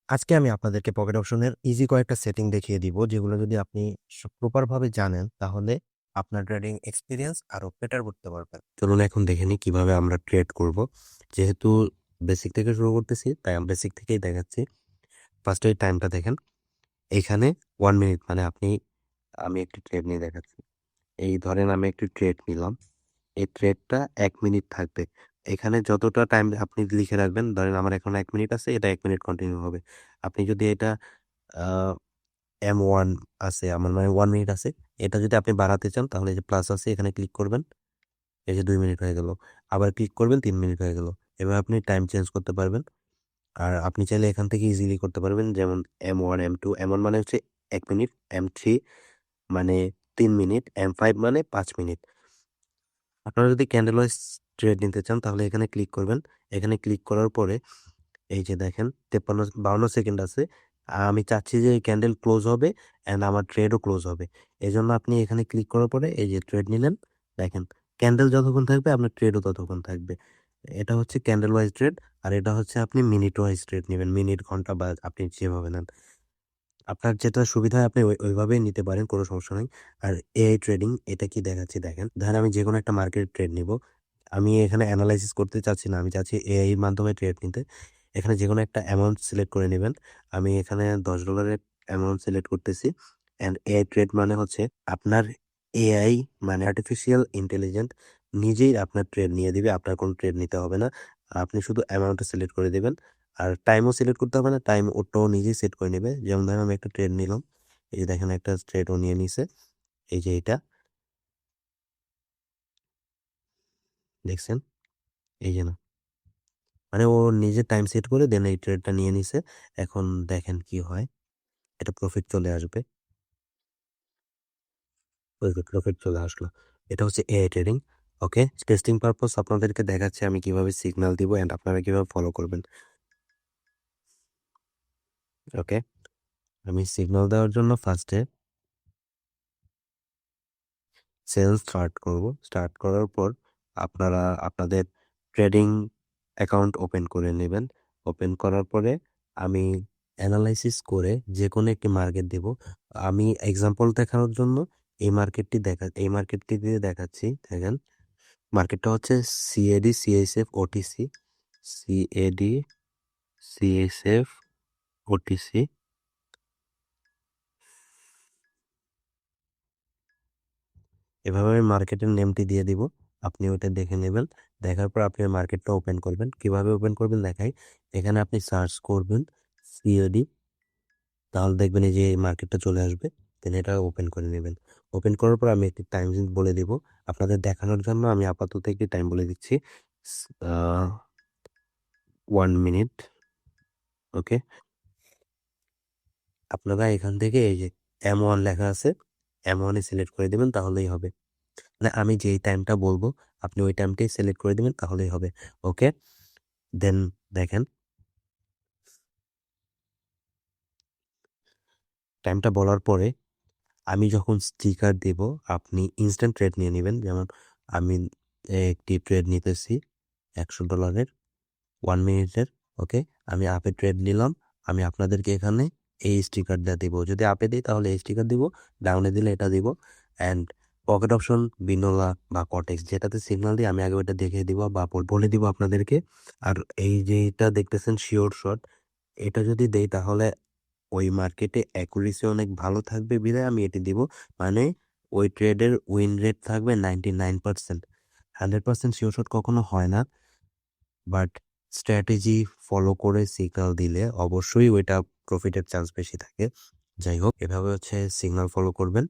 আজকে আমি আপনাদেরকে পকেট অপশনের ইজি কয়েকটা সেটিং দেখিয়ে দিব, যেগুলো যদি আপনি প্রপার ভাবে জানেন তাহলে আপনার ট্রেডিং এক্সপিরিয়েন্স আরো বেটার করতে পারবেন। চলুন এখন দেখে নিই কিভাবে আমরা ট্রেড করব। যেহেতু বেসিক থেকে শুরু করতেছি তাই আমি বেসিক থেকেই দেখাচ্ছি। ফার্স্টে টাইমটা দেখেন, এইখানে 1 মিনিট মানে আমি একটি ট্রেড নিয়ে দেখাচ্ছি। এই ধরেন আমি একটি ট্রেড নিলাম, এই ট্রেডটা 1 মিনিট থাকবে। এখানে যতটা টাইম আপনি লিখে রাখবেন, ধরেন আমার এখন 1 মিনিট আছে, এটা 1 মিনিট কন্টিনিউ হবে। আপনি যদি এটা M1 আছে, আমার মানে 1 মিনিট আছে, এটা যদি আপনি বাড়াতে চান তাহলে এই যে প্লাস আছে এখানে ক্লিক করবেন, এই যে 2 মিনিট হয়ে গেল। আবার ক্লিক করবেন, 3 মিনিট হয়ে গেল। এবার আপনি টাইম চেঞ্জ করতে পারবেন। আর আপনি চাইলে এখান থেকে ইজিলি করতে পারবেন, যেমন M1 M2, M1 মানে হচ্ছে 1 মিনিট, M3 মানে 3 মিনিট, M5 মানে 5 মিনিট। আপনারা যদি ক্যান্ডেল ওয়াইজ ট্রেড নিতে চান তাহলে এখানে ক্লিক করবেন। এখানে ক্লিক করার পরে এই যে দেখেন 53-52 সেকেন্ড আছে। আমি চাচ্ছি যে ক্যান্ডেল ক্লোজ হবে অ্যান্ড আমার ট্রেডও ক্লোজ হবে। এজন্য আপনি এখানে ক্লিক করার পরে এই যে ট্রেড নিলেন, দেখেন ক্যান্ডেল যতক্ষণ থাকবে আপনার ট্রেডও ততক্ষণ থাকবে। এটা হচ্ছে ক্যান্ডেল ওয়াইজ ট্রেড, আর এটা হচ্ছে আপনি মিনিট ওয়াইজ ট্রেড নেবেন, মিনিট, ঘন্টা বা আপনি যেভাবে নেন। আপনার যেটা সুবিধা হয় আপনি ওইভাবেই নিতে পারেন, কোনো সমস্যা নেই। আর এআই ট্রেডিং, এটা কি দেখাচ্ছি দেখেন। ধরেন আমি যেকোনো একটা মার্কেট ট্রেড নিব, আমি এখানে অ্যানালাইসিস করতে চাচ্ছি না, আমি চাচ্ছি এআই এর মাধ্যমে ট্রেড নিতে। এখানে যেকোনো একটা অ্যামাউন্ট সিলেক্ট করে নেবেন। আমি এখানে $10 অ্যামাউন্ট সিলেক্ট করতেছি। অ্যান্ড এআই ট্রেড মানে হচ্ছে আপনার এআই মানে আর্টিফিশিয়াল ইন্টেলিজেন্ট নিজেই আপনার ট্রেড নিয়ে দিবে, আপনার কোনো ট্রেড নিতে হবে না। আপনি শুধু অ্যামাউন্টটা সিলেক্ট করে দেবেন। আর টাইমও সিলেক্ট করতে হবে না, টাইম ওটাও নিজেই সেট করে নেবে। যেমন ধরেন আমি একটা ট্রেড নিলাম, এই যে দেখেন একটা ট্রেড ও নিয়ে নিছে, এই যে এটা দেখছেন, এই যে না, মানে ও নিজে টাইম সেট করে দেন এই ট্রেডটা নিয়ে নিছে। এখন দেখেন কি হয়, এটা প্রফিট চলে আসবে। ওই প্রফিট চলে আসলো। এটা হচ্ছে এআই ট্রেডিং। ওকে, টেস্টিং পারপস আপনাদেরকে দেখাচ্ছি আমি কিভাবে সিগন্যাল দিব এন্ড আপনারা কিভাবে ফলো করবেন। ওকে, আমি সিগন্যাল দেওয়ার জন্য ফার্স্টে সেল স্টার্ট করব। স্টার্ট করার পর আপনারা আপনাদের ট্রেডিং অ্যাকাউন্ট ওপেন করে নেবেন। ওপেন করার পরে আমি অ্যানালাইসিস করে যে কোনো একটি মার্কেট দেব। আমি এক্সাম্পল দেখানোর জন্য এই মার্কেটটি দিয়ে দেখাচ্ছি। দেখেন মার্কেটটা হচ্ছে CAD CSF OTC, CAD CSF OTC. এভাবে আমি মার্কেটের নেমটি দিয়ে দিব, আপনি ওটা দেখে নেবেন। দেখার পর আপনি মার্কেটটা ওপেন করবেন। কিভাবে ওপেন করবেন দেখাই। এখানে আপনি সার্চ করবেন সিওডি, তাহলে দেখবেন এই যে এই মার্কেটটা চলে আসবে। দেন এটা ওপেন করে নেবেন। ওপেন করার পর আমি একটি টাইম বলে দিব আপনাদের দেখানোর জন্য। আমি আপাতত একটি টাইম বলে দিচ্ছি, 1 মিনিট। ওকে, আপনারা এখান থেকে এই যে M1 লেখা আছে, M1 সিলেক্ট করে দিবেন তাহলেই হবে। মানে আমি যেই টাইমটা বলবো আপনি ওই টাইমটাই সিলেক্ট করে দিবেন তাহলেই হবে। ওকে, দেন দেখেন টাইমটা বলার পরে আমি যখন স্টিকার দেব আপনি ইনস্ট্যান্ট ট্রেড নিয়ে নেবেন। যেমন আমি একটি ট্রেড নিতেছি $100 1 মিনিটের। ওকে, আমি আপে ট্রেড নিলাম। আমি আপনাদেরকে এখানে এই স্টিকারটা দিব। যদি আপে দিই তাহলে এই স্টিকার দিব, ডাউনে দিলে এটা দিব। অ্যান্ড পকেট অপশন বিনোলা বা কটেক্স যেটাতে সিগন্যাল দিই আমি আগে ওটা দেখিয়ে দিব বা বলে দিব আপনাদেরকে। আর এই যে এটা দেখতেছেন শিওর শট, এটা যদি দেই তাহলে ওই মার্কেটে অ্যাকুরেসি অনেক ভালো থাকবে বিধায় আমি এটি দিব। মানে ওই ট্রেডের উইন রেট থাকবে 99%। 100% শিওর শট কখনো হয় না, বাট স্ট্র্যাটেজি ফলো করে সিগন্যাল দিলে অবশ্যই ওইটা প্রফিটের চান্স বেশি থাকে। যাই হোক, এভাবে হচ্ছে সিগন্যাল ফলো করবেন।